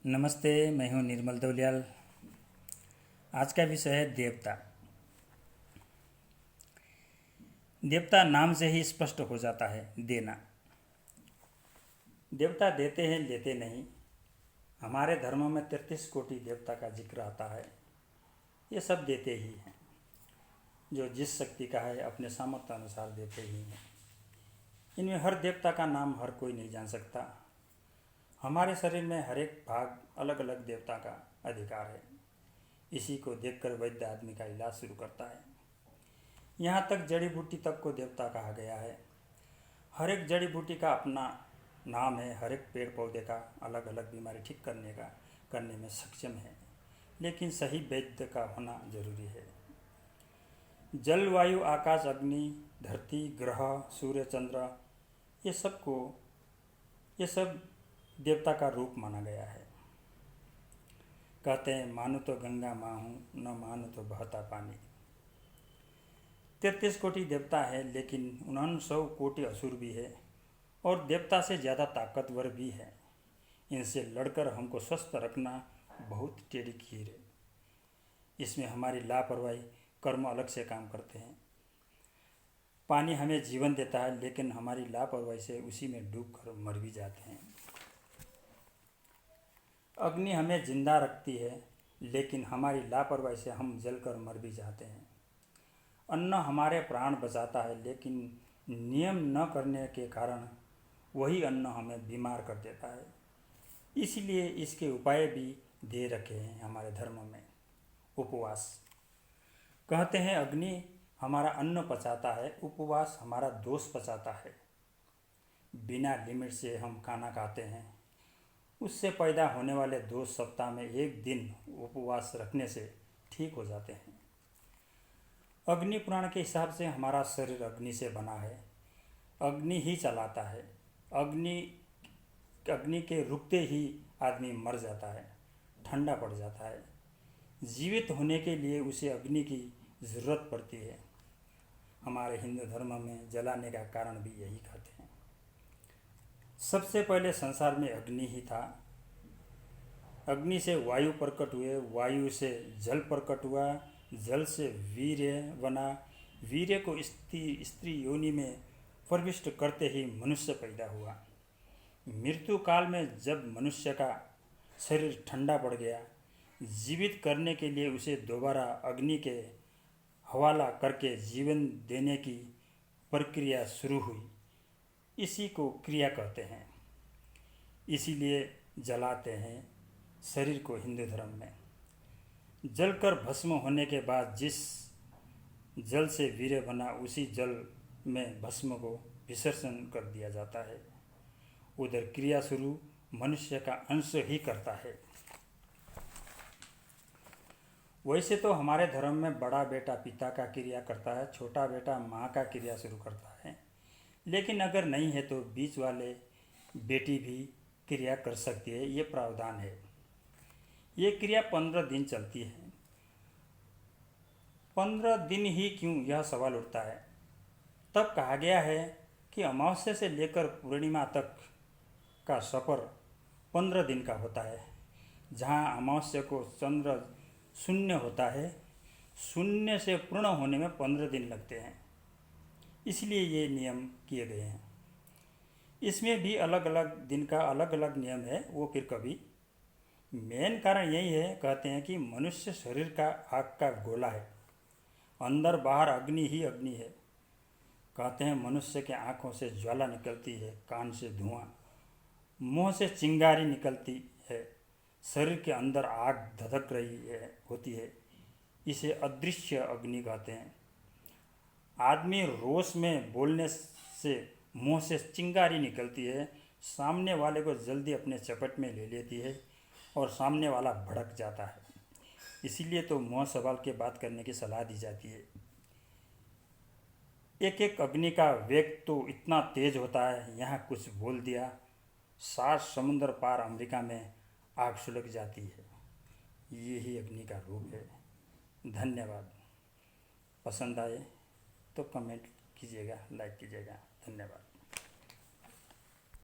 नमस्ते, मैं हूं निर्मल दौलियाल। आज का विषय है देवता। देवता नाम से ही स्पष्ट हो जाता है, देना। देवता देते हैं, लेते नहीं। हमारे धर्म में 33 कोटि देवता का जिक्र आता है। ये सब देते ही हैं, जो जिस शक्ति का है अपने सामर्थ्य अनुसार देते ही हैं। इनमें हर देवता का नाम हर कोई नहीं जान सकता। हमारे शरीर में हर एक भाग अलग अलग देवता का अधिकार है। इसी को देखकर वैद्य आदमी का इलाज शुरू करता है। यहाँ तक जड़ी बूटी तक को देवता कहा गया है। हर एक जड़ी बूटी का अपना नाम है। हर एक पेड़ पौधे का अलग अलग बीमारी ठीक करने में सक्षम है, लेकिन सही वैद्य का होना जरूरी है। जल, वायु, आकाश, अग्नि, धरती, ग्रह, सूर्य, चंद्र, ये सब देवता का रूप माना गया है। कहते हैं, मानो तो गंगा माँ हूँ, न मानो तो बहता पानी। 33 कोटि देवता है, लेकिन 99 कोटि असुर भी है और देवता से ज़्यादा ताकतवर भी है। इनसे लड़कर हमको स्वस्थ रखना बहुत टेढ़ी खीर है। इसमें हमारी लापरवाही कर्म अलग से काम करते हैं। पानी हमें जीवन देता है, लेकिन हमारी लापरवाही से उसी में डूब कर मर भी जाते हैं। अग्नि हमें जिंदा रखती है, लेकिन हमारी लापरवाही से हम जलकर मर भी जाते हैं। अन्न हमारे प्राण बचाता है, लेकिन नियम न करने के कारण वही अन्न हमें बीमार कर देता है। इसलिए इसके उपाय भी दे रखे हैं हमारे धर्म में। उपवास। कहते हैं, अग्नि हमारा अन्न पचाता है, उपवास हमारा दोष पचाता है। बिना लिमिट से हम खाना खाते हैं, उससे पैदा होने वाले दोष सप्ताह में एक दिन उपवास रखने से ठीक हो जाते हैं। अग्नि पुराण के हिसाब से हमारा शरीर अग्नि से बना है। अग्नि ही चलाता है। अग्नि के रुकते ही आदमी मर जाता है, ठंडा पड़ जाता है। जीवित होने के लिए उसे अग्नि की ज़रूरत पड़ती है। हमारे हिंदू धर्म में जलाने का कारण भी यही कहते हैं। सबसे पहले संसार में अग्नि ही था। अग्नि से वायु प्रकट हुए, वायु से जल प्रकट हुआ, जल से वीर्य बना, वीर्य को स्त्री योनि में प्रविष्ट करते ही मनुष्य पैदा हुआ। मृत्यु काल में जब मनुष्य का शरीर ठंडा पड़ गया, जीवित करने के लिए उसे दोबारा अग्नि के हवाला करके जीवन देने की प्रक्रिया शुरू हुई। इसी को क्रिया कहते हैं। इसीलिए जलाते हैं शरीर को हिंदू धर्म में। जलकर भस्म होने के बाद जिस जल से वीर्य बना, उसी जल में भस्म को विसर्जन कर दिया जाता है। उधर क्रिया शुरू मनुष्य का अंश ही करता है। वैसे तो हमारे धर्म में बड़ा बेटा पिता का क्रिया करता है, छोटा बेटा माँ का क्रिया शुरू करता है। लेकिन अगर नहीं है तो बीच वाले बेटी भी क्रिया कर सकती है। ये प्रावधान है। ये क्रिया 15 दिन चलती है। 15 दिन ही क्यों, यह सवाल उठता है। तब कहा गया है कि अमावस्या से लेकर पूर्णिमा तक का सफ़र 15 दिन का होता है। जहाँ अमावस्या को चंद्र शून्य होता है, शून्य से पूर्ण होने में 15 दिन लगते हैं। इसलिए ये नियम किए गए हैं। इसमें भी अलग अलग दिन का अलग अलग नियम है। वो फिर कभी मेन कारण यही है, कहते हैं कि मनुष्य शरीर का आग का गोला है, अंदर बाहर अग्नि ही अग्नि है। कहते हैं, मनुष्य के आँखों से ज्वाला निकलती है, कान से धुआं, मुँह से चिंगारी निकलती है, शरीर के अंदर आग धधक होती है। इसे अदृश्य अग्नि कहते हैं। आदमी रोष में बोलने से मुँह से चिंगारी निकलती है, सामने वाले को जल्दी अपने चपेट में ले लेती है और सामने वाला भड़क जाता है। इसीलिए तो मुँह संभाल के बात करने की सलाह दी जाती है। एक एक अग्नि का वेग तो इतना तेज होता है, यहाँ कुछ बोल दिया 7 समुद्र पार अमेरिका में आग सुलग जाती है। यही अग्नि का रूप है। धन्यवाद। पसंद आए तो कमेंट कीजिएगा, लाइक कीजिएगा। धन्यवाद।